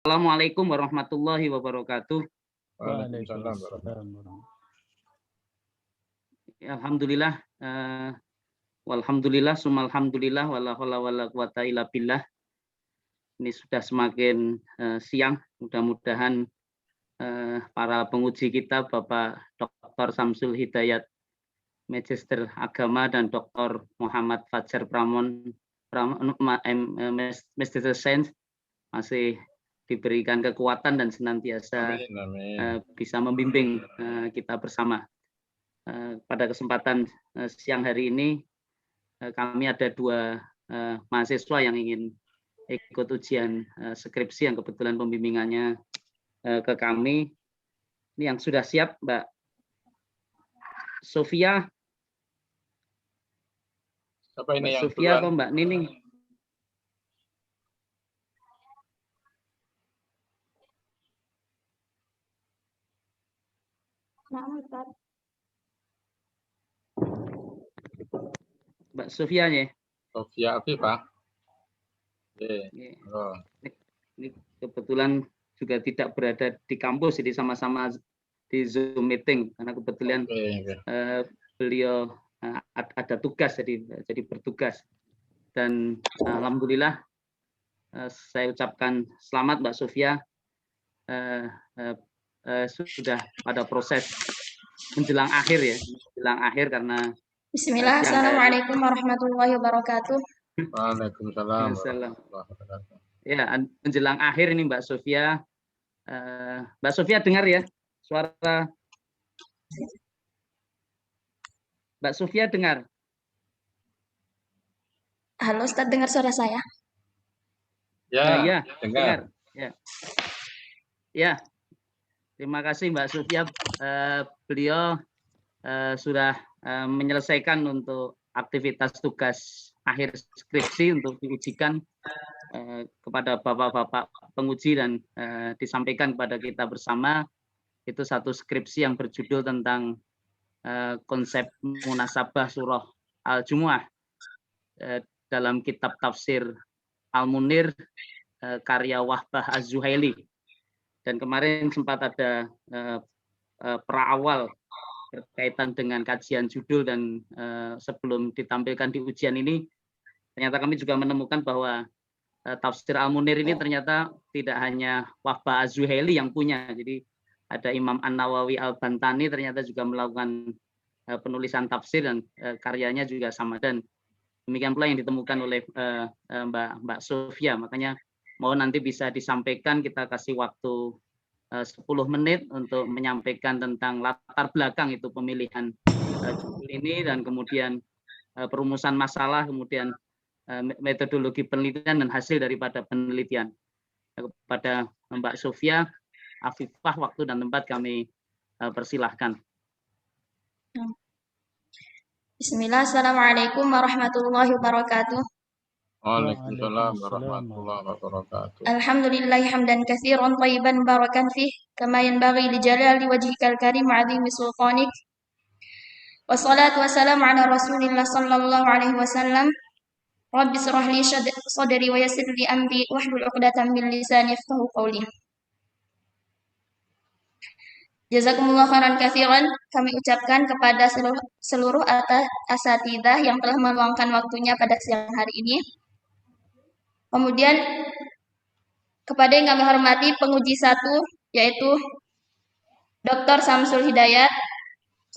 Assalamualaikum warahmatullahi wabarakatuh. Waalaikumsalam warahmatullahi. Alhamdulillah, walhamdulillah, sumalhamdulillah, wala haula wala quwata illa billah. Ini sudah semakin siang. Mudah-mudahan para penguji kita, Bapak Dr. Samsul Hidayat, Magister Agama, dan Dr. Muhammad Fajar Pramon, Magister Sains, masih diberikan kekuatan dan senantiasa bisa membimbing kita bersama. Pada kesempatan siang hari ini, kami ada dua mahasiswa yang ingin ikut ujian skripsi yang kebetulan pembimbingannya ke kami. Ini yang sudah siap, Mbak Sofia. Siapa ini Mbak yang Sofia atau Mbak Nining? Mbak Sofia ya? Sofia Afifah. Oh. Ini kebetulan juga tidak berada di kampus, jadi sama-sama di Zoom meeting karena kebetulan beliau ada tugas, jadi bertugas. Dan alhamdulillah saya ucapkan selamat Mbak Sofia, sudah pada proses menjelang akhir ya, menjelang akhir karena Bismillah, Assalamualaikum warahmatullahi wabarakatuh. Waalaikumsalam warahmatullahi wabarakatuh. Ya, menjelang akhir ini Mbak Sofia. Mbak Sofia dengar ya suara? Mbak Sofia dengar? Halo Ustaz, dengar suara saya? Ya, dengar. Ya, terima kasih Mbak Sofia. Beliau sudah menyelesaikan untuk aktivitas tugas akhir skripsi untuk diujikan kepada bapak-bapak penguji dan disampaikan kepada kita bersama. Itu satu skripsi yang berjudul tentang konsep munasabah surah Al-Jumu'ah dalam kitab tafsir Al-Munir karya Wahbah Az-Zuhaili. Dan kemarin sempat ada pra-awal berkaitan dengan kajian judul, dan sebelum ditampilkan di ujian ini ternyata kami juga menemukan bahwa tafsir Al-Munir ini ternyata tidak hanya Wahbah Az-Zuhaili yang punya. Jadi ada Imam An-Nawawi Al-Bantani ternyata juga melakukan penulisan tafsir dan karyanya juga sama, dan demikian pula yang ditemukan oleh Mbak Sofia. Makanya mohon nanti bisa disampaikan, kita kasih waktu 10 menit untuk menyampaikan tentang latar belakang itu pemilihan judul ini, dan kemudian perumusan masalah, kemudian metodologi penelitian dan hasil daripada penelitian. Kepada Mbak Sofia Afifah, waktu dan tempat kami persilahkan. Bismillah, Assalamualaikum warahmatullahi wabarakatuh. Waalaikumsalam warahmatullahi wabarakatuh. Alhamdulillahi hamdan katsiran thayyiban barakan fih kama yanbaghi li jalali wajhikal karim wa 'azimi sultanik. Wassalatu wassalamu ala Rasulillah sallallahu alaihi wasallam. Rabbi shrah li sadri wa yassir li amri wahlul 'uqdatam min lisani yafqahu qawli. Jazakumullah khairan katsiran kami ucapkan kepada seluruh asatidzah yang telah meluangkan waktunya pada siang hari ini. Kemudian kepada yang kami hormati penguji 1, yaitu Dr. Samsul Hidayat,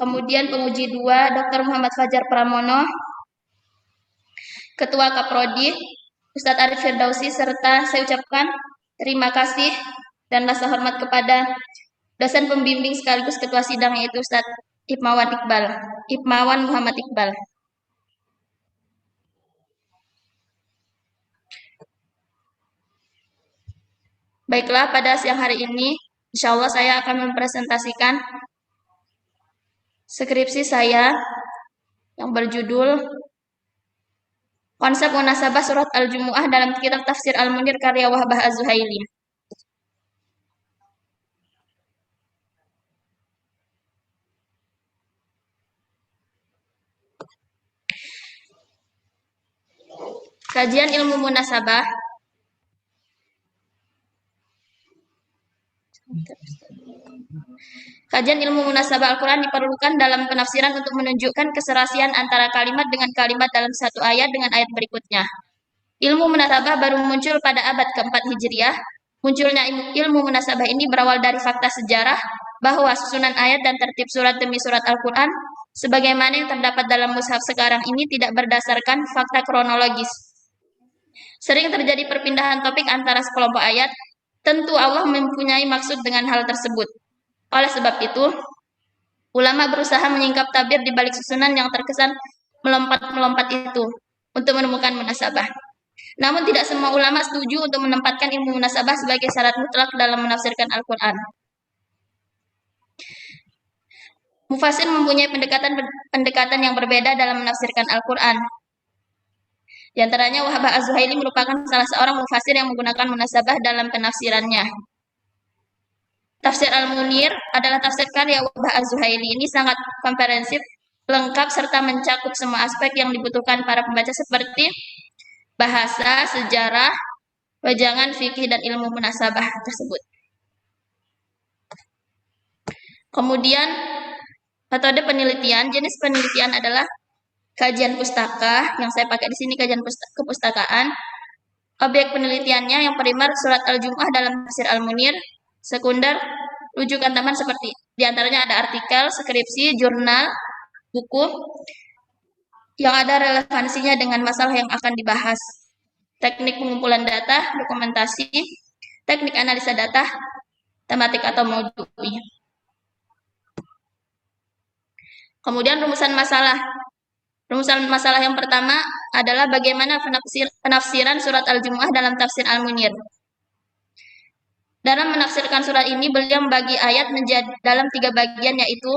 kemudian penguji 2 Dr. Muhammad Fajar Pramono, Ketua Kaprodi Ustadz Arif Firdausi, serta saya ucapkan terima kasih dan rasa hormat kepada dosen pembimbing sekaligus ketua sidang, yaitu Ustadz Hipmawan Muhammad Iqbal. Baiklah, pada siang hari ini insya Allah saya akan mempresentasikan skripsi saya yang berjudul Konsep Munasabah Surat Al-Jumu'ah dalam kitab Tafsir Al-Munir karya Wahbah Az-Zuhaili. Kajian ilmu munasabah Kajian ilmu munasabah Al-Quran diperlukan dalam penafsiran untuk menunjukkan keserasian antara kalimat dengan kalimat dalam satu ayat dengan ayat berikutnya. Ilmu munasabah baru muncul pada abad keempat Hijriah. Munculnya ilmu munasabah ini berawal dari fakta sejarah bahwa susunan ayat dan tertib surat demi surat Al-Quran sebagaimana yang terdapat dalam mushaf sekarang ini tidak berdasarkan fakta kronologis. Sering terjadi perpindahan topik antara sekelompok ayat. Tentu Allah mempunyai maksud dengan hal tersebut. Oleh sebab itu, ulama berusaha menyingkap tabir di balik susunan yang terkesan melompat-melompat itu untuk menemukan munasabah. Namun tidak semua ulama setuju untuk menempatkan ilmu munasabah sebagai syarat mutlak dalam menafsirkan Al-Quran. Mufasir mempunyai pendekatan yang berbeda dalam menafsirkan Al-Quran. Di antaranya Wahbah Az-Zuhaili merupakan salah seorang mufasir yang menggunakan munasabah dalam penafsirannya. Tafsir Al-Munir adalah tafsir karya Wahbah Az-Zuhaili. Ini sangat komprehensif, lengkap, serta mencakup semua aspek yang dibutuhkan para pembaca seperti bahasa, sejarah, wejangan, fikih, dan ilmu munasabah tersebut. Kemudian, metode penelitian, jenis penelitian adalah kajian pustaka, yang saya pakai di sini kajian kepustakaan. Objek penelitiannya yang primer surat Al-Jumu'ah dalam tafsir Al-Munir, sekunder rujukan tambahan seperti diantaranya ada artikel, skripsi, jurnal, buku yang ada relevansinya dengan masalah yang akan dibahas. Teknik pengumpulan data, dokumentasi, teknik analisa data, tematik atau moduli. Kemudian rumusan masalah. Rumusan masalah yang pertama adalah bagaimana penafsiran surat Al-Jumu'ah dalam tafsir Al-Munir. Dalam menafsirkan surat ini, beliau membagi ayat menjadi dalam 3 bagian, yaitu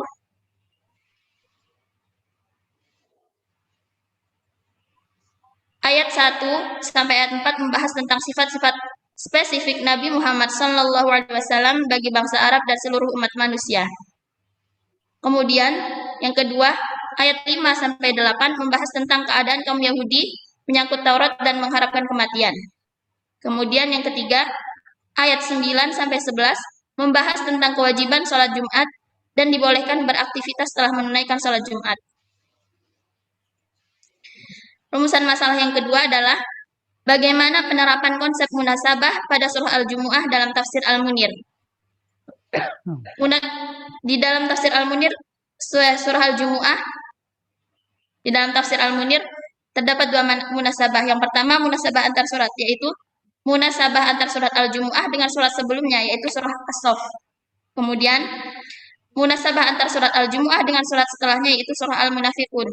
ayat 1 sampai ayat 4 membahas tentang sifat-sifat spesifik Nabi Muhammad SAW bagi bangsa Arab dan seluruh umat manusia. Kemudian, yang kedua, ayat 5 sampai 8 membahas tentang keadaan kaum Yahudi menyangkut Taurat dan mengharapkan kematian. Kemudian yang ketiga, ayat 9 sampai 11 membahas tentang kewajiban sholat Jumat dan dibolehkan beraktivitas setelah menunaikan sholat Jumat. Rumusan masalah yang kedua adalah bagaimana penerapan konsep munasabah pada surah Al-Jumu'ah dalam tafsir Al-Munir. Di dalam tafsir Al-Munir, surah Al-Jumu'ah, di dalam tafsir Al-Munir terdapat 2 munasabah. Yang pertama, munasabah antar surat, yaitu munasabah antar surat Al-Jumu'ah dengan surat sebelumnya, yaitu surah As-Saff. Kemudian, munasabah antar surat Al-Jumu'ah dengan surat setelahnya, yaitu surah Al-Munafiqun.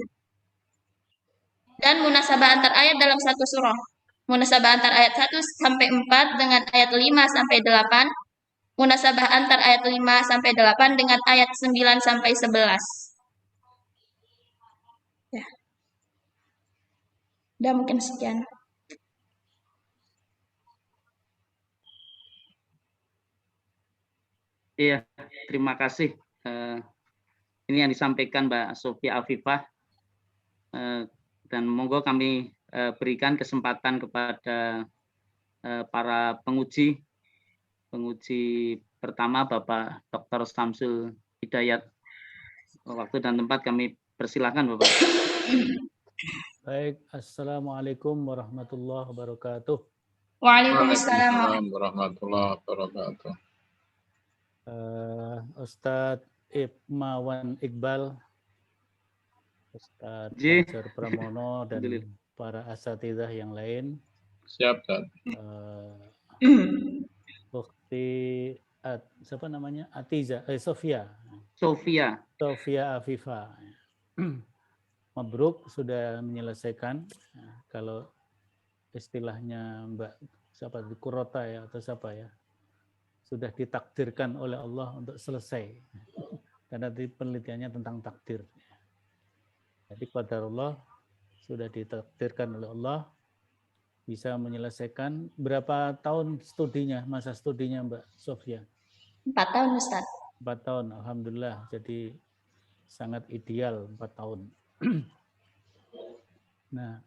Dan munasabah antar ayat dalam satu surah. Munasabah antar ayat 1 sampai 4 dengan ayat 5 sampai 8. Munasabah antar ayat 5 sampai 8 dengan ayat 9 sampai 11. Ya. Udah mungkin sekian. Iya, terima kasih. Ini yang disampaikan Mbak Sofia Afifah. Dan monggo kami berikan kesempatan kepada para penguji pertama Bapak Dr. Samsul Hidayat. Waktu dan tempat kami persilakan Bapak. Baik, Assalamualaikum warahmatullahi wabarakatuh. Waalaikumsalam warahmatullahi wabarakatuh. Ustadz Ibmawan Iqbal, Ustadz Fajar Pramono, dan para asatidzah yang lain. Siap, Ustaz. Bukti siapa namanya? Sofia Afifah. Mabruk sudah menyelesaikan. Kalau istilahnya Mbak siapa di Kurota ya atau siapa ya, sudah ditakdirkan oleh Allah untuk selesai. Karena penelitiannya tentang takdir. Jadi qadarullah sudah ditakdirkan oleh Allah bisa menyelesaikan. Berapa tahun studinya, masa studinya Mbak Sofia? 4 tahun Ustaz. 4 tahun, alhamdulillah. Jadi sangat ideal 4 tahun. Nah,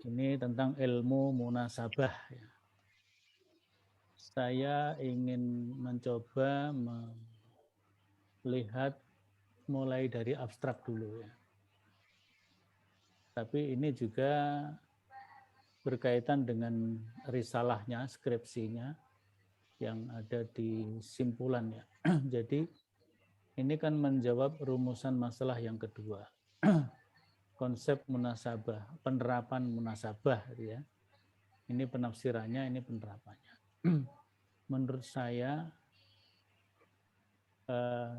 ini tentang ilmu munasabah. saya ingin mencoba melihat mulai dari abstrak dulu ya. Tapi ini juga berkaitan dengan risalahnya, skripsinya yang ada di simpulan ya. Jadi ini kan menjawab rumusan masalah yang kedua. Konsep munasabah, penerapan munasabah gitu ya. Ini penafsirannya, ini penerapannya. Menurut saya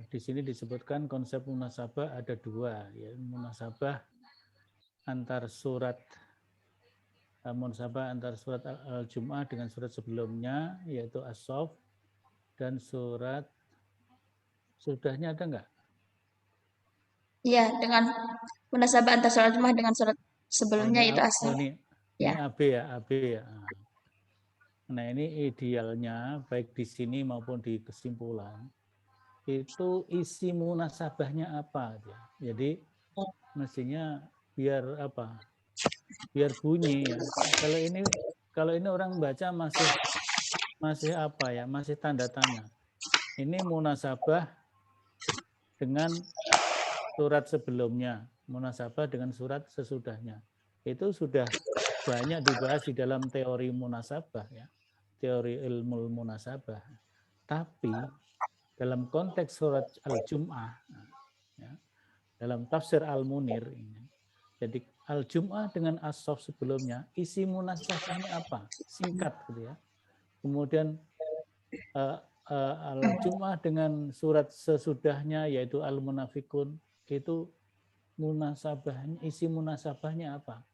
di sini disebutkan konsep munasabah ada dua, ya. Munasabah antar surat Al-Jum'ah dengan surat sebelumnya, yaitu As-Saff, dan surat sudahnya ada enggak? Iya, dengan munasabah antara surat Jumat dengan surat sebelumnya itu asal. Ini Ya. AB ya, AB ya. Nah, ini idealnya baik di sini maupun di kesimpulan itu isi munasabahnya apa ya. Jadi mestinya biar apa? Biar bunyi ya. Kalau ini orang baca masih apa ya? Masih tanda tanya. Ini munasabah dengan surat sebelumnya, munasabah dengan surat sesudahnya. Itu sudah banyak dibahas di dalam teori munasabah ya, teori ilmu munasabah. Tapi dalam konteks surat Al-Jum'ah, ya, dalam tafsir Al-Munir ini, jadi Al-Jum'ah dengan As-Saff sebelumnya, isi munasabahnya apa? Singkat gitu ya. Kemudian Al-Jum'ah dengan surat sesudahnya yaitu Al-Munafikun, itu munasabahnya, isi munasabahnya apa?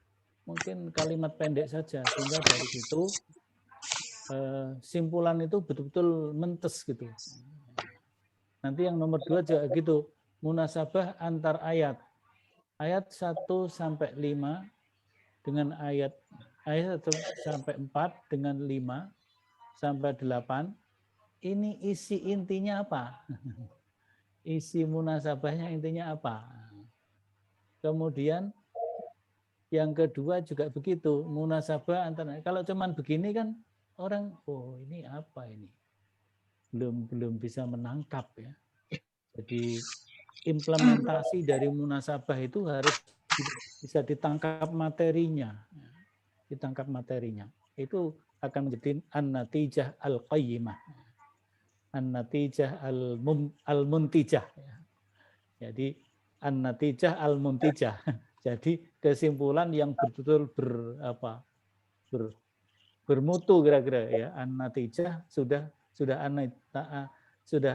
Mungkin kalimat pendek saja, sehingga dari situ simpulan itu betul-betul mentes gitu. Nanti yang nomor 2 juga gitu, munasabah antar ayat. Ayat 1 sampai 5 dengan ayat 1 sampai 4 dengan 5 sampai 8. Ini isi intinya apa? Isi munasabahnya intinya apa? Kemudian yang kedua juga begitu, munasabah antara, kalau cuman begini kan orang, oh ini apa ini? Belum bisa menangkap ya. Jadi implementasi dari munasabah itu harus bisa ditangkap materinya. Ditangkap materinya. Itu akan menjadi an-natijah al-qayyimah. An-natijah al-muntijah. Jadi an-natijah al-muntijah. Jadi kesimpulan yang betul-betul bermutu kira-kira ya. An-natijah sudah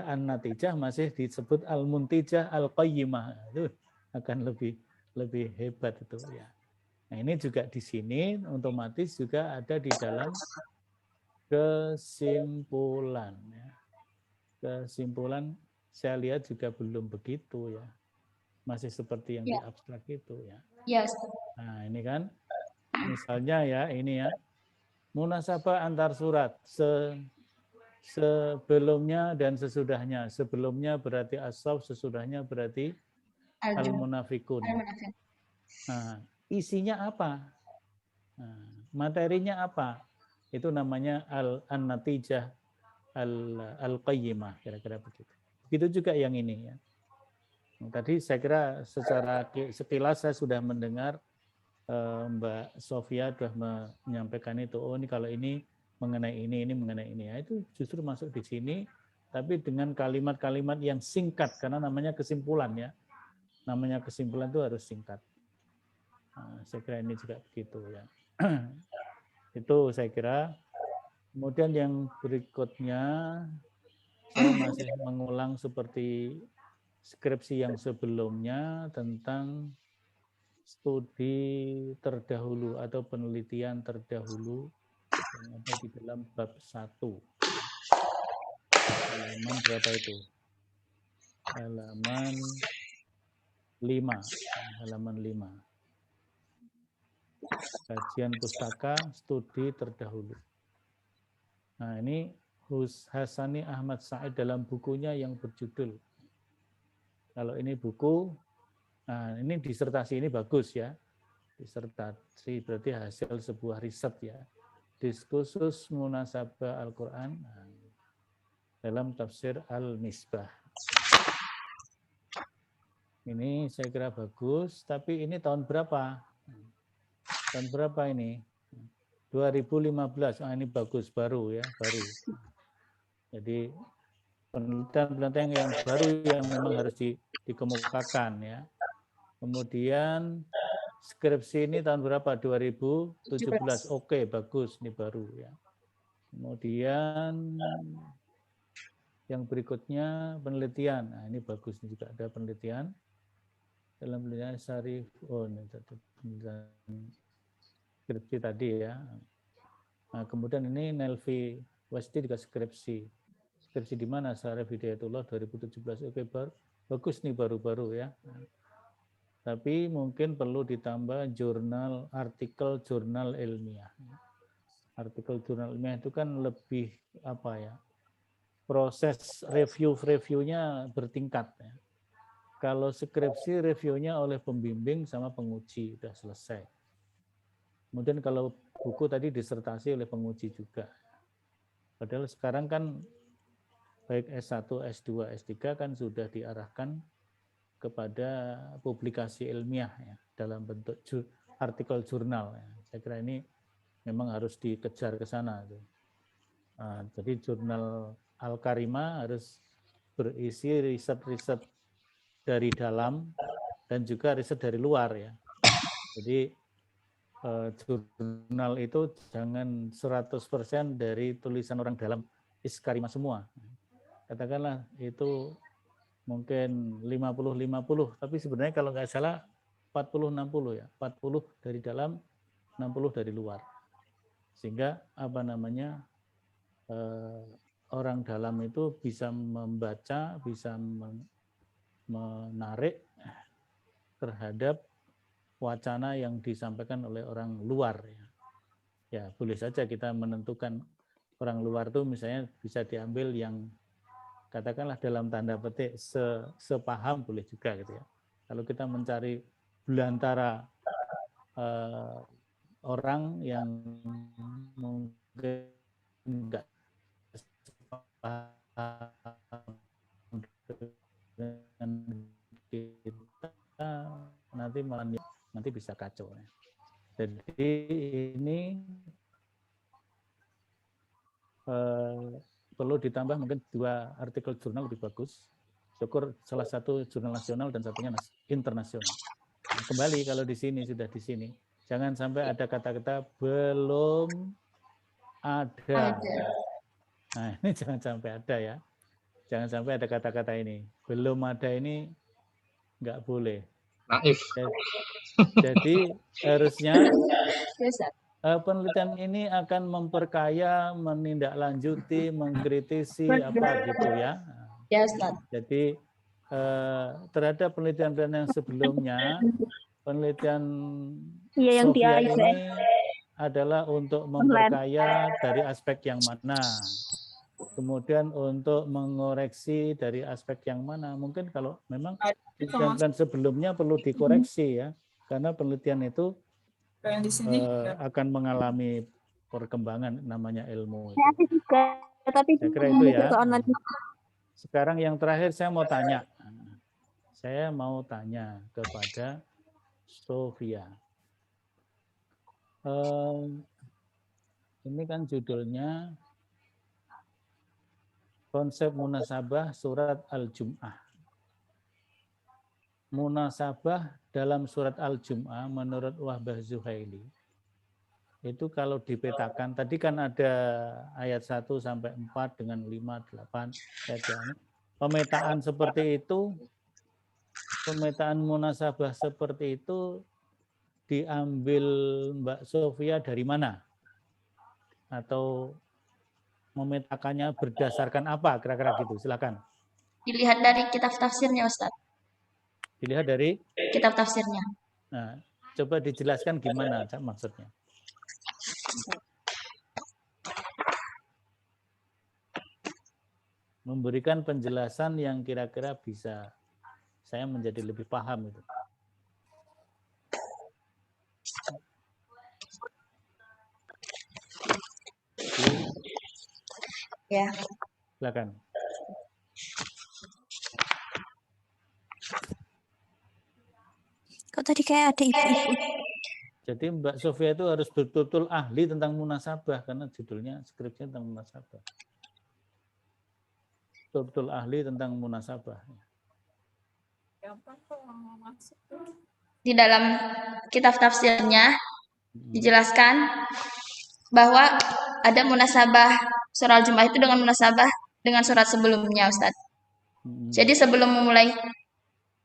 an-natijah masih disebut al-muntijah al-qayyimah. Itu akan lebih hebat itu ya. Nah, ini juga di sini otomatis juga ada di dalam kesimpulan ya. Kesimpulan saya lihat juga belum begitu ya. Masih seperti yang di abstrak itu ya. Yes. Nah, ini kan misalnya ya ini ya. Munasabah antar surat sebelumnya dan sesudahnya. Sebelumnya berarti As-Saff, sesudahnya berarti Al-Munafikun. Nah, isinya apa? Nah, materinya apa? Itu namanya an-natijah al-qayyimah, kira-kira begitu. Begitu juga yang ini ya. Tadi saya kira secara sekilas saya sudah mendengar Mbak Sofia sudah menyampaikan itu. Oh ini kalau ini mengenai ini mengenai ini. Ya, itu justru masuk di sini, tapi dengan kalimat-kalimat yang singkat karena namanya kesimpulan ya. Namanya kesimpulan itu harus singkat. Nah, saya kira ini juga begitu ya. Itu saya kira. Kemudian yang berikutnya saya masih mengulang seperti skripsi yang sebelumnya tentang studi terdahulu atau penelitian terdahulu yang ada di dalam bab 1. Halaman berapa itu? Halaman 5. Halaman 5. Kajian pustaka studi terdahulu. Nah, ini Hasani Ahmad Said dalam bukunya yang berjudul. Kalau ini buku, nah ini disertasi ini bagus ya. Disertasi berarti hasil sebuah riset ya. diskursus munasabah Al-Quran dalam tafsir Al-Misbah. Ini saya kira bagus, tapi ini tahun berapa? Tahun berapa ini? 2015. Ini bagus, baru ya, baru. Jadi penelitian yang baru yang memang harus dikemukakan ya. Kemudian skripsi ini tahun berapa? 2017. Oke, bagus, ini baru ya. Kemudian yang berikutnya penelitian. Nah, ini bagus, ini juga ada penelitian. Dalam penelitian Syarif, ini penelitian skripsi tadi ya. Nah, kemudian ini Nelvi Westi juga skripsi. Skripsi di mana? Syarif Hidayatullah 2017. Oke, bagus nih baru-baru ya. Tapi mungkin perlu ditambah artikel jurnal ilmiah. Artikel jurnal ilmiah itu kan lebih apa ya? Proses reviewnya bertingkat ya. Kalau skripsi reviewnya oleh pembimbing sama penguji sudah selesai. Kemudian kalau buku tadi disertasi oleh penguji juga. Padahal sekarang kan baik S1, S2, S3 kan sudah diarahkan kepada publikasi ilmiah ya, dalam bentuk artikel jurnal. Ya. Saya kira ini memang harus dikejar ke sana. Jadi jurnal Al-Karimah harus berisi riset-riset dari dalam dan juga riset dari luar ya. Jadi jurnal itu jangan 100% dari tulisan orang dalam Karimah semua. Katakanlah itu mungkin 50-50, tapi sebenarnya kalau nggak salah 40-60 ya. 40 dari dalam, 60 dari luar. Sehingga orang dalam itu bisa membaca, bisa menarik terhadap wacana yang disampaikan oleh orang luar. Ya, boleh saja kita menentukan orang luar itu misalnya bisa diambil yang katakanlah dalam tanda petik sepaham boleh juga gitu ya. Kalau kita mencari belantara orang yang mungkin enggak sepaham dengan kita, nanti bisa kacau. Jadi ini perlu ditambah mungkin 2 artikel jurnal lebih bagus. Syukur salah satu jurnal nasional dan satunya internasional. Nah, kembali kalau di sini sudah di sini, jangan sampai ada kata-kata belum ada. Nah, ini jangan sampai ada ya. Jangan sampai ada kata-kata ini. Belum ada ini nggak boleh. Naif. Jadi harusnya penelitian ini akan memperkaya, menindaklanjuti, mengkritisi apa gitu ya. Ya, Ustaz. Jadi terhadap penelitian-penelitian yang sebelumnya, penelitian Sofia ini adalah untuk memperkaya dari aspek yang mana. Kemudian untuk mengoreksi dari aspek yang mana. Mungkin kalau memang penelitian sebelumnya perlu dikoreksi ya. Karena penelitian itu akan mengalami perkembangan namanya ilmu. Saya kira itu ya. Sekarang yang terakhir saya mau tanya. Saya mau tanya kepada Sofia. Ini kan judulnya konsep munasabah surat Al-Jum'ah. Munasabah dalam surat Al-Jum'ah menurut Wahbah Zuhaili itu kalau dipetakan, tadi kan ada ayat 1 sampai 4 dengan 5, 8 ayat. Pemetaan seperti itu, pemetaan munasabah seperti itu diambil Mbak Sofia dari mana? Atau memetakannya berdasarkan apa? Kira-kira gitu. Silakan. Dilihat dari kitab tafsirnya, Ustaz. Dilihat dari kitab tafsirnya. Nah, coba dijelaskan gimana maksudnya. Memberikan penjelasan yang kira-kira bisa saya menjadi lebih paham itu. Ya. Silakan. Kok tadi kayak ada ibu-ibu? Jadi Mbak Sofia itu harus betul-betul ahli tentang munasabah karena judulnya skripsinya tentang munasabah. Betul-betul ahli tentang munasabah. Di dalam kitab tafsirnya dijelaskan bahwa ada munasabah surah Al-Jumu'ah itu dengan munasabah dengan surat sebelumnya, Ustaz. Jadi sebelum memulai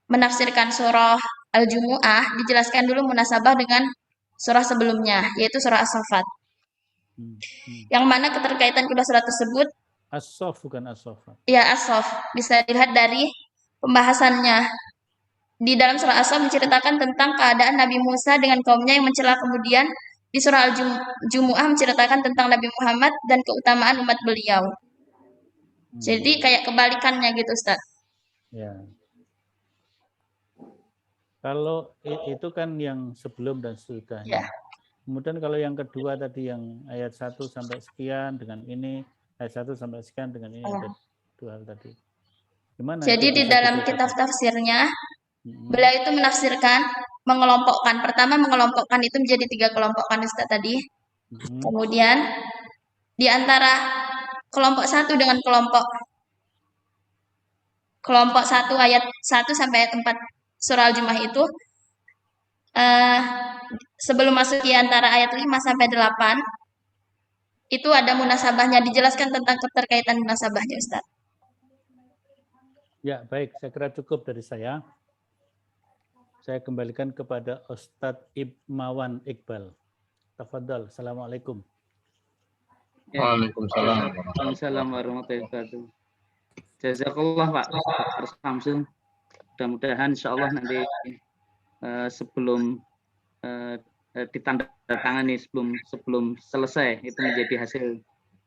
menafsirkan surah Al-Jumu'ah, dijelaskan dulu munasabah dengan surah sebelumnya, yaitu surah As-Saffat. Yang mana keterkaitan kedua surat tersebut, As-Saff bukan As-Saffat. ya As-Saff, bisa dilihat dari pembahasannya. Di dalam surah As-Saff menceritakan tentang keadaan Nabi Musa dengan kaumnya yang mencela, kemudian di surah Al-Jumu'ah menceritakan tentang Nabi Muhammad dan keutamaan umat beliau. Jadi kayak kebalikannya gitu, Ustaz. Ya. Kalau itu kan yang sebelum dan sesudahnya. Ya. Kemudian kalau yang kedua tadi yang ayat 1 sampai sekian dengan ini, ayat 1 sampai sekian dengan ini, ada dua hal tadi. Gimana? Jadi di dalam kitab tafsirnya, beliau itu menafsirkan, mengelompokkan. Pertama mengelompokkan itu menjadi 3 kelompokan, Ustaz tadi. Kemudian di antara kelompok 1 dengan kelompok 1 ayat 1 sampai ayat 4 surah Al-Jumu'ah itu sebelum masuk di antara ayat 5 sampai 8 itu ada munasabahnya, dijelaskan tentang keterkaitan munasabahnya, Ustaz. Ya, baik, saya kira cukup dari saya. Saya kembalikan kepada Ustadz Ibmawan Iqbal. Tafadhal. Assalamualaikum. Waalaikumsalam. Waalaikumsalam warahmatullahi wabarakatuh. Jazakallah Pak Dr. Samsul. Mudah-mudahan insya Allah nanti sebelum ditandatangani sebelum selesai itu menjadi hasil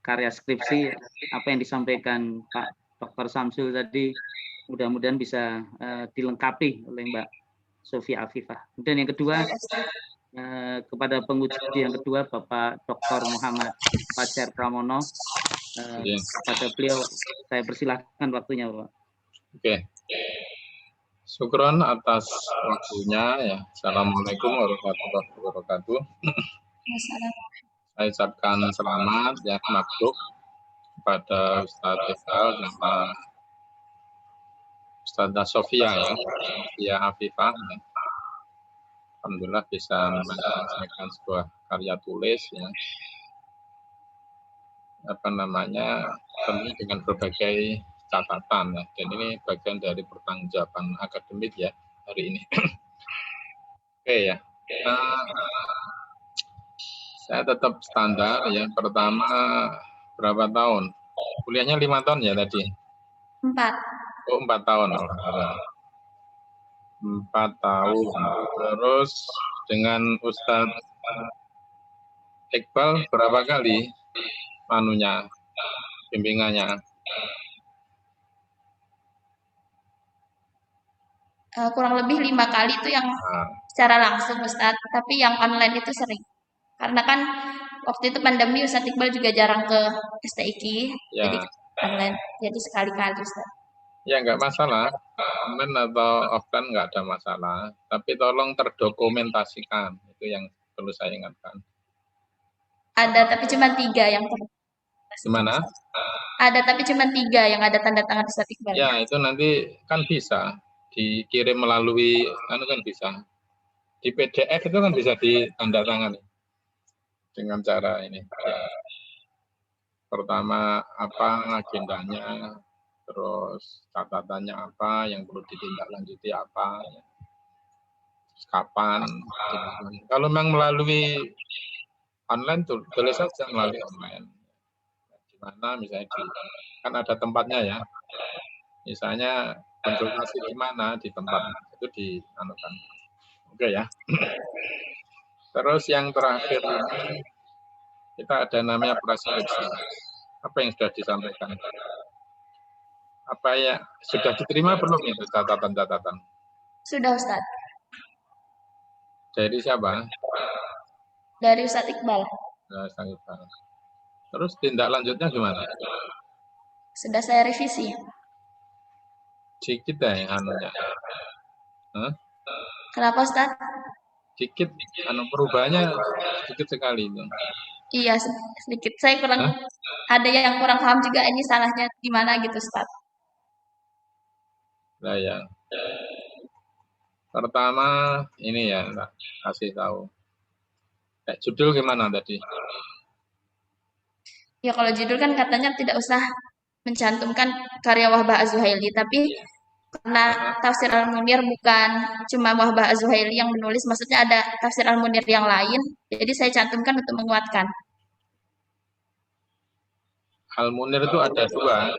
karya skripsi apa yang disampaikan Pak Dr. Samsul tadi, mudah-mudahan bisa dilengkapi oleh Mbak Sofia Afifah. Kemudian yang kedua, kepada penguji yang kedua Bapak Dr. Muhammad Fajar Pramono, kepada beliau saya persilahkan waktunya, Pak. Oke. Syukron atas waktunya ya. Assalamualaikum warahmatullahi wabarakatuh. Saya ucapkan selamat ya mabruk kepada Ustadz Iqbal dan Ustadzah Sofia ya, Sofia Afifah. Ya. Alhamdulillah bisa menyelesaikan sebuah karya tulis ya. Penuh dengan berbagai catatan ya. Dan ini bagian dari pertanggungjawaban akademik ya hari ini. Oke ya. Saya tetap standar ya. Pertama berapa tahun? Kuliahnya 5 tahun ya tadi? 4. Oh 4 tahun. 4 tahun. Terus dengan Ustadz Iqbal berapa kali bimbingannya? Kurang lebih 5 kali itu yang secara langsung, Ustadz. Tapi yang online itu sering. Karena kan waktu itu pandemi, Ustadz Iqbal juga jarang ke STIQ. Ya. Jadi online. Jadi sekali-kali, Ustadz. Ya nggak masalah. Online atau offline nggak ada masalah. Tapi tolong terdokumentasikan. Itu yang perlu saya ingatkan. Ada, tapi cuma 3 yang Gimana? Ada, tapi cuma 3 yang ada tanda tangan Ustadz Iqbal. Ya, itu nanti kan bisa dikirim melalui kan bisa. Di PDF itu kan bisa ditandatangani dengan cara ini. Pertama apa agendanya, terus catatannya apa, yang perlu ditindaklanjuti apa, kapan. Kalau memang melalui online tulis saja melalui online. Gimana misalnya kan ada tempatnya ya. Misalnya konsultasi di mana di tempat itu dianukan. Oke ya. Terus yang terakhir ini kita ada namanya praskripsi. Apa yang sudah disampaikan? Apa ya sudah diterima belum itu catatan-catatan? Sudah, Ustaz. Dari siapa? Dari Ustadz Iqbal. Terus tindak lanjutnya gimana? Sudah saya revisi. Dikit ya anunya. Hah? Kenapa Ustaz? Dikit, perubahannya sedikit sekali itu. Iya, sedikit. Saya kurang, ada yang kurang paham juga ini salahnya di mana gitu Ustaz. Nah ya. Pertama ini ya, tak kasih tahu. Judul gimana tadi? Ya kalau judul kan katanya tidak usah mencantumkan karya Wahbah Az-Zuhaili, tapi karena tafsir Al-Munir bukan cuma Wahbah Az-Zuhaili yang menulis, maksudnya ada tafsir Al-Munir yang lain, jadi saya cantumkan untuk menguatkan. Al-Munir itu ada dua,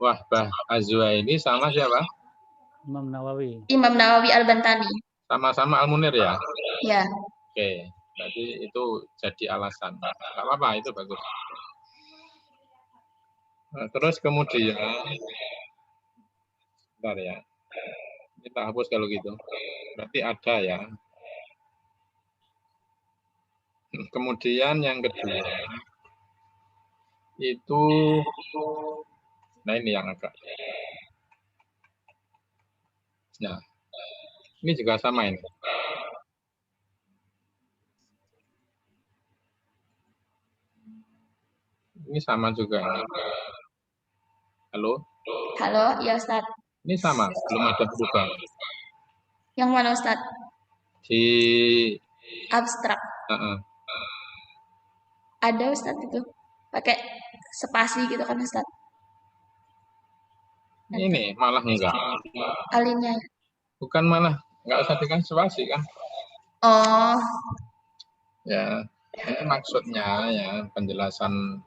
Wahbah Az-Zuhaili sama siapa? Imam Nawawi. Imam Nawawi Al-Bantani. Sama-sama Al-Munir ya? Ya. Oke, berarti itu jadi alasan. Nggak apa-apa, itu bagus. Nah, terus kemudian, bentar ya, kita hapus kalau gitu. Berarti ada ya. Kemudian yang kedua, itu, nah ini yang agak, nah ini juga sama ini. Ini sama juga. Halo? Halo, ya Ustaz. Ini sama, belum ada berubah. Yang mana Ustaz? Di Abstrak. Ada Ustaz itu. Pakai spasi gitu kan Ustaz. Ini malah enggak. Alinnya. Bukan malah, enggak usah dikasih spasi kan. Oh. Ya, ini maksudnya ya, penjelasan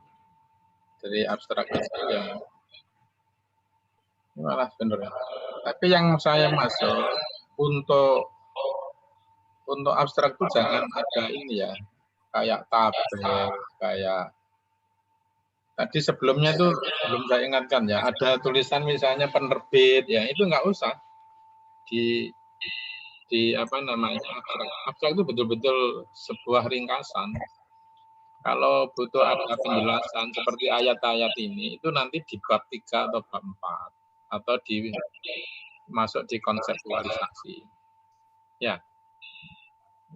dari abstrak itu ya. Ini malah benar. Tapi yang saya masuk untuk abstrak itu jangan ada ini ya, kayak tabel, kayak tadi sebelumnya itu belum saya ingatkan ya, ada tulisan misalnya penerbit ya, itu nggak usah di apa namanya abstrak. Abstrak itu betul-betul sebuah ringkasan. Kalau butuh ada penjelasan seperti ayat-ayat ini, itu nanti di bab 3 atau bab 4 atau masuk di konseptualisasi. Ya.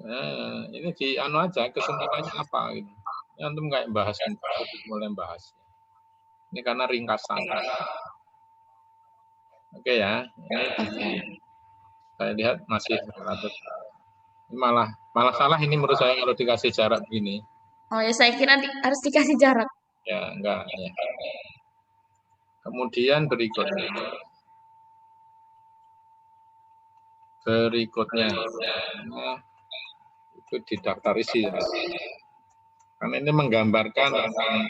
Nah, ini di anu aja kesimpulannya apa gitu. Antum kayak bahas mulai bahas. Ini karena ringkasan. Oke ya. Ini saya lihat masih relatif. Ini malah salah ini menurut saya kalau dikasih jarak begini. Oh ya, saya kira harus dikasih jarak. Ya, enggak ya. Kemudian berikutnya nah, itu didaftarisi ya. Karena ini menggambarkan tentang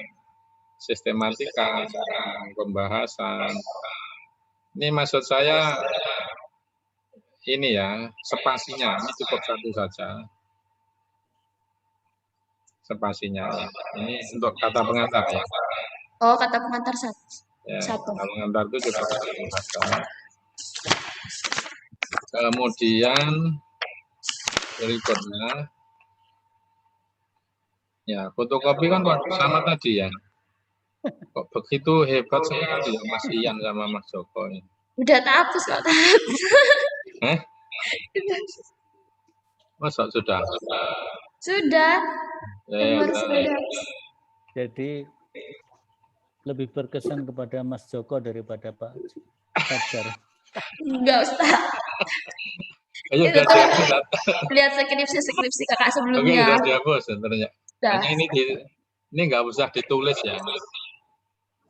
sistematika, pembahasan. Ini maksud saya ini ya, spasinya ini cukup satu saja. Spasinya ya. Ini untuk kata pengantar ya. Oh, kata pengantar satu. Ya, kata pengantar itu cukup satu saja. Kemudian berikutnya ya, fotokopi kan sama tadi ya. Kok begitu hebat sekali ya Mas Ian sama Mas Joko ini. Udah hapus kok. Masa sudah? Sudah. Ya. Jadi lebih berkesan kepada Mas Joko daripada Pak Fajar. Enggak Ustaz. Ayo udah dihapus. Lihat skripsi kakak sebelumnya. Oke, udah dihapus sebenarnya. Hanya ini nggak usah ditulis ya.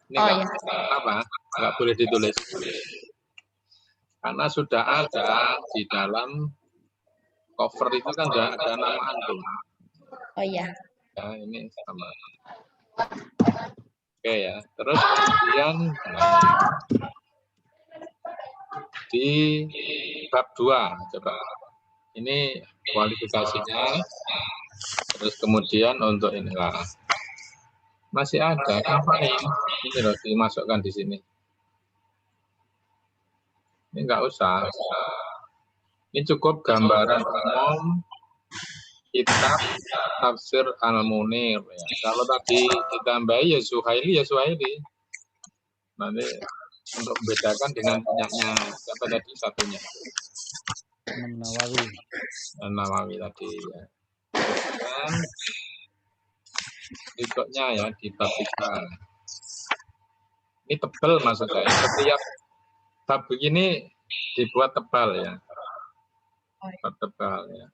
Ini nggak boleh ditulis. Karena sudah ada di dalam cover itu kan sudah ada nama antum. Oh iya. Ya, ini sama. Oke ya. Terus kemudian di bab 2 coba. Ini kualifikasinya. Terus kemudian untuk inilah. Masih ada apa ini loh dimasukkan di sini. Ini enggak usah. Ini cukup gambaran umum kitab tafsir Al-Munir ya. Kalau tadi ditambahi ya Zuhaili. Nanti untuk membedakan dengan punyanya siapa tadi satunya? Imam Nawawi. Nawawi tadi ya. Dan berikutnya ya di bab 3. Ini tebal maksud saya. Setiap bab begini dibuat tebal ya. Bab tebal ya.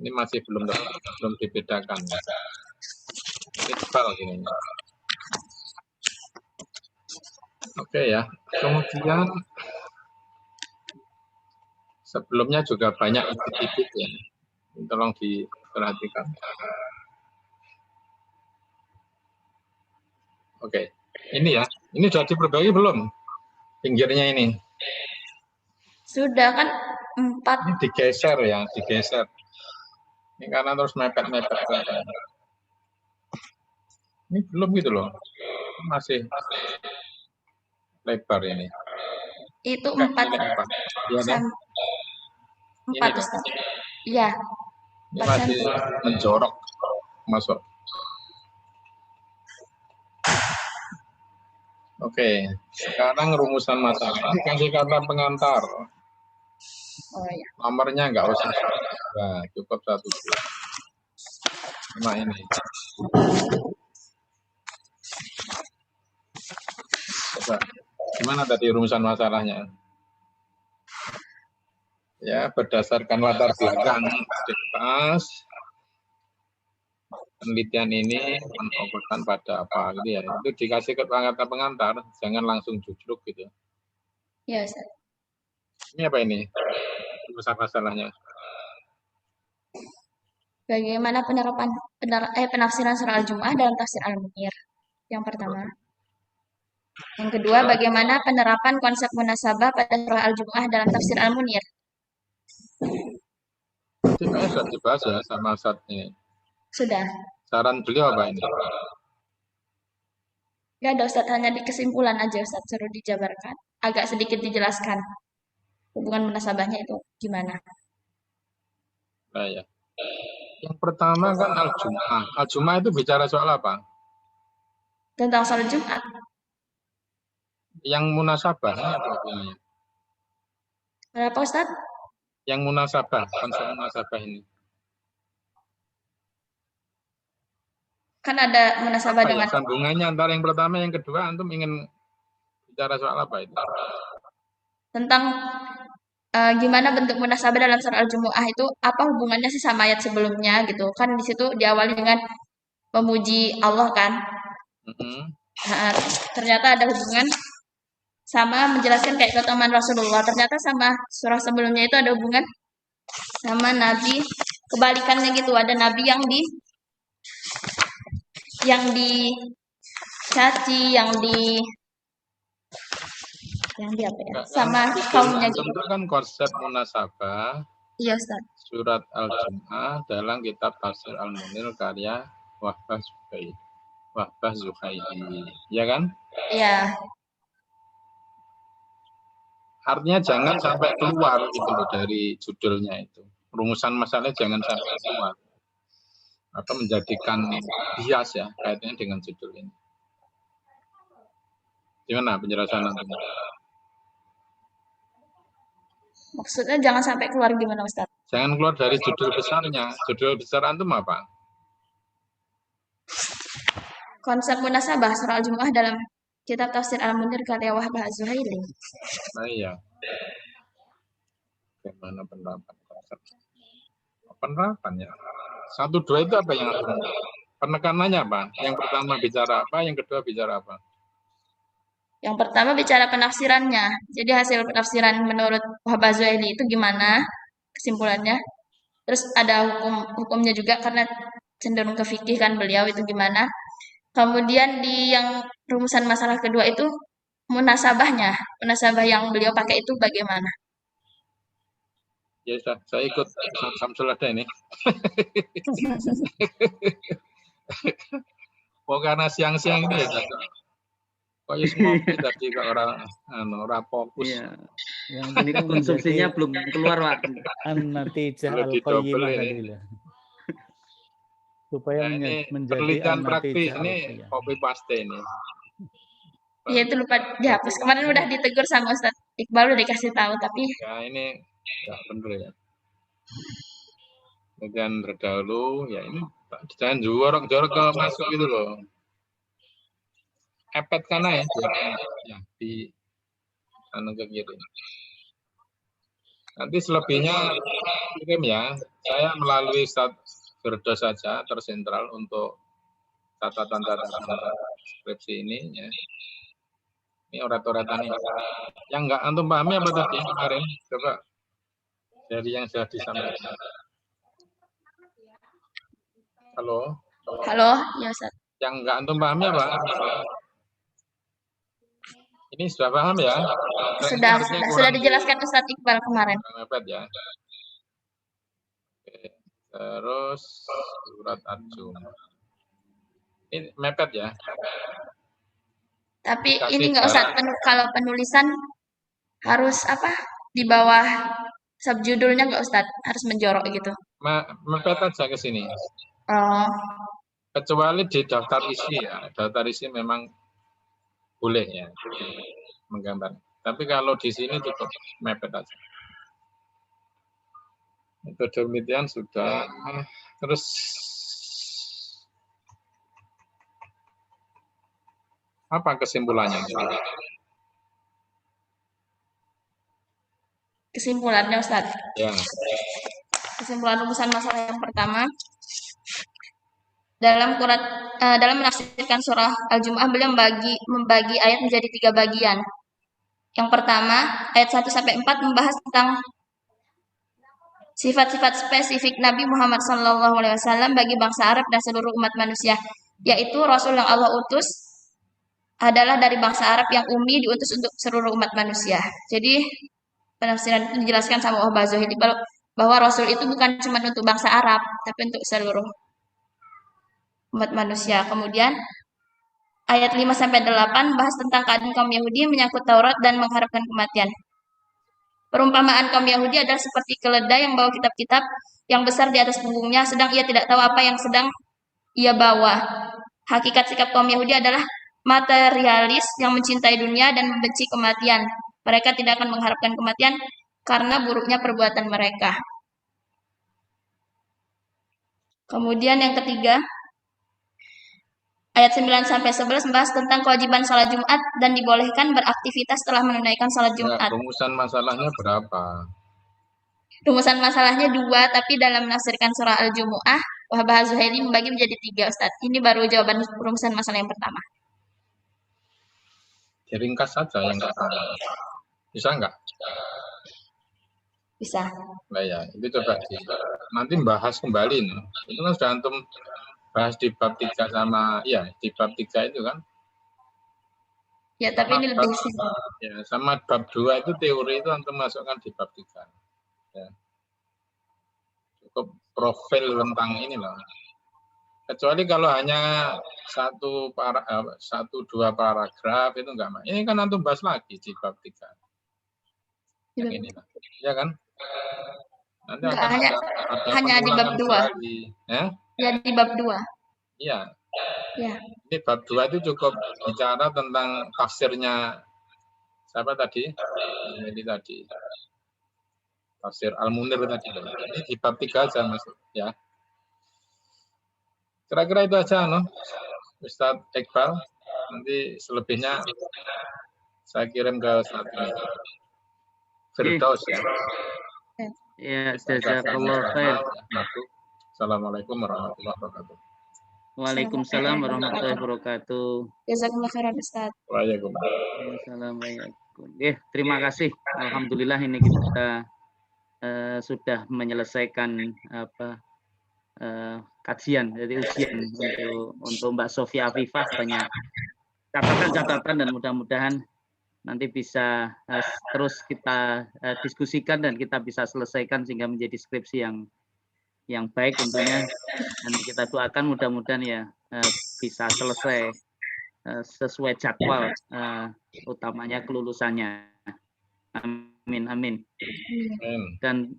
Ini masih belum tebal, belum dibedakan. Ya. Ini tebal gini. Oke ya. Kemudian sebelumnya juga banyak ikut-ikut ya. Tolong diperhatikan. Oke. Ini ya. Ini sudah diperbaiki belum? Pinggirnya ini. Sudah kan 4. Ini digeser ya, digeser. Ini karena terus mepet-mepet. Ini belum gitu loh. Masih lebar ini. Itu Oke, 4. ini 4. Iya kan? 4 Ustaz. Iya. Ini masih menjorok masuk. Oke, sekarang rumusan masalah. Ini kasih kata pengantar. Oh ya. Nomornya nggak usah. Nah, cukup 1. Nah ini. Coba, gimana tadi rumusan masalahnya? Ya, berdasarkan latar belakang aktivitas penelitian ini menfokuskan pada apa gitu ya. Itu dikasih ke pengantar, jangan langsung jubluk gitu. Ya, Ustaz. Ini apa ini? Masalahnya. Bagaimana penafsiran surah Al-Jumu'ah dalam tafsir Al-Munir? Yang pertama. Yang kedua, bagaimana penerapan konsep munasabah pada surah Al-Jumu'ah dalam tafsir Al-Munir? Kayaknya sudah dibahas ya sama Ustaz ini. Sudah. Saran beliau apa ini? Enggak ada Ustaz, hanya di kesimpulan aja Ustaz, suruh dijabarkan. Agak sedikit dijelaskan. Hubungan munasabahnya itu gimana? Nah, ya. Yang pertama kan Al-Jumu'ah. Al-Jumu'ah itu bicara soal apa? Tentang sholat Jumat. Yang munasabah ini apa hubungannya? Kenapa Ustaz? Yang munasabah, konsep munasabah ini. Kan ada munasabah Apa dengan ya, sambungannya antara yang pertama yang kedua, antum ingin bicara soal apa itu? tentang gimana bentuk munasabah dalam surah Al-Jumu'ah itu, apa hubungannya sih sama ayat sebelumnya gitu. Kan di situ diawali dengan memuji Allah kan. Nah, ternyata ada hubungan sama menjelaskan kayak keutamaan Rasulullah. Ternyata sama surah sebelumnya itu ada hubungan sama Nabi, kebalikannya gitu. Ada Nabi yang dicaci, yang di apa ya? Sama kaumnya gitu. Itu kan konsep munasabah. Iya, Ustaz. Surat Al-Jumu'ah dalam kitab Tafsir Al-Munir karya Wahbah Zuhaili. Ya kan? Iya. Artinya jangan sampai keluar gitu loh dari judulnya itu. Rumusan masalahnya jangan sampai keluar. Atau menjadikan bias ya kaitannya dengan judul ini. Gimana penjelasan nanti? Maksudnya jangan sampai keluar gimana Ustaz? Jangan keluar dari judul besarnya. Judul besar antum apa? Konsep munasabah surah Al-Jumu'ah dalam kitab Tafsir Al-Munir karya Wahbah Az-Zuhaili. Nah iya. Bagaimana penerapan konsep? Penerapannya. 1, 2 itu apa yang antum? Penekanannya apa? Yang pertama bicara apa? Yang kedua bicara apa? Yang pertama bicara penafsirannya. Jadi hasil penafsiran menurut Wahbah Az-Zuhaili itu gimana? Kesimpulannya. Terus ada hukumnya juga karena cenderung ke fikih kan beliau itu gimana. Kemudian di yang rumusan masalah kedua itu munasabahnya. Munasabah yang beliau pakai itu bagaimana? Ya sudah, saya ikut Samsul ada ini. Oh karena siang-siang ini ya. Kok ngopi tadi ke orang fokus. Iya. Yang ini kan konsumsinya belum keluar, Pak. An-natijah al-qayyimah tadi lah. Supaya Nah, ini menjadi penelitian praktis ini al-natijah. copy paste ini. Ya itu lupa dihapus. Kemarin udah ditegur sama Ustadz Iqbal, udah dikasih tahu, tapi Ya ini nggak bener ya. Kemudian terdahulu, ya ini jangan jorok-jorok ke masuk gitu loh. Epet karena ya, ya di anu ke kiri. Nanti selebihnya kirim ya. Saya melalui Firdo saja tersentral untuk catatan-catatan skripsi ini ya. Ini oret-oretan ini. Yang nggak antum pahami apa tadi kemarin? Coba dari yang sudah disampaikan. Halo? halo, ya Ustadz. Yang nggak antum pahami apa? Ini sudah paham ya? Sudah dijelaskan Ustadz Iqbal kemarin. Mepet ya. Oke. Terus surat At-Jum. Ini mepet ya. Tapi ini nggak usah, kalau penulisan harus apa di bawah subjudulnya nggak Ustadz, harus menjorok gitu. Mepet aja ke sini. Oh, Kecuali di daftar isi ya. Daftar isi memang boleh ya menggambar. Tapi kalau di sini cukup mepet aja. Metode penelitian sudah. Terus apa kesimpulannya? kesimpulannya Ustadz. Ya. Kesimpulan rumusan masalah yang pertama, dalam menafsirkan surah Al-Jumu'ah beliau membagi ayat menjadi 3 bagian. Yang pertama, ayat 1 sampai 4 membahas tentang sifat-sifat spesifik Nabi Muhammad SAW bagi bangsa Arab dan seluruh umat manusia, yaitu Rasul yang Allah utus adalah dari bangsa Arab yang ummi, diutus untuk seluruh umat manusia. Jadi penafsiran itu dijelaskan sama Wahbah Zuhidi bahwa Rasul itu bukan cuma untuk bangsa Arab, tapi untuk seluruh umat manusia. Kemudian ayat 5 sampai 8 bahas tentang keadaan kaum Yahudi menyangkut Taurat dan mengharapkan kematian. Perumpamaan kaum Yahudi adalah seperti keledai yang bawa kitab-kitab yang besar di atas punggungnya, sedang ia tidak tahu apa yang sedang ia bawa. Hakikat sikap kaum Yahudi adalah materialis yang mencintai dunia dan membenci kematian. Mereka tidak akan mengharapkan kematian karena buruknya perbuatan mereka. Kemudian yang ketiga, ayat 9 sampai 11 membahas tentang kewajiban salat Jumat dan dibolehkan beraktivitas setelah menunaikan salat Jumat. Rumusan masalahnya berapa? Rumusan masalahnya 2, tapi dalam menafsirkan surah Al-Jumu'ah, Wahbah Zuhaili membagi menjadi 3, Ustaz. Ini baru jawaban rumusan masalah yang pertama. Diringkas saja yang pertama. Bisa nggak? Bisa. Nah ya, itu coba nanti bahas kembali. Nih. Itu kan sudah antum bahas di bab 3 sama, ya di bab 3 itu kan. Ya, tapi ini lebih simpel. Ya, sama bab 2 itu teori itu antum masukkan di bab 3. Ya. Cukup profil tentang ini loh. Kecuali kalau hanya 1-2 paragraf itu enggak. Ini kan antum bahas lagi di bab 3. Yang ini lah. Ya kan? Nanti akan hanya di bab 2. Ya? Ya, di bab 2. Iya. Ya. Ini bab 2 itu cukup bicara tentang tafsirnya siapa tadi? Ini tadi. Tafsir Al-Munir tadi. Ini di bab 3 aja masuk ya. Kira-kira itu aja Ustadz Iqbal. Nanti selebihnya saya kirim ke Ustadz Firdaus ya. Ya, jazakallahu khair. Assalamualaikum warahmatullahi wabarakatuh. Waalaikumsalam warahmatullahi wabarakatuh. Jazakumullah khairan Ustaz. Waalaikumsalam. Terima kasih. Alhamdulillah ini kita sudah menyelesaikan kajian, jadi ujian untuk Mbak Sofia Afifah, banyak catatan-catatan dan mudah-mudahan nanti bisa terus kita diskusikan dan kita bisa selesaikan sehingga menjadi skripsi yang baik tentunya, dan kita doakan mudah-mudahan ya bisa selesai sesuai jadwal, utamanya kelulusannya. Amin. Dan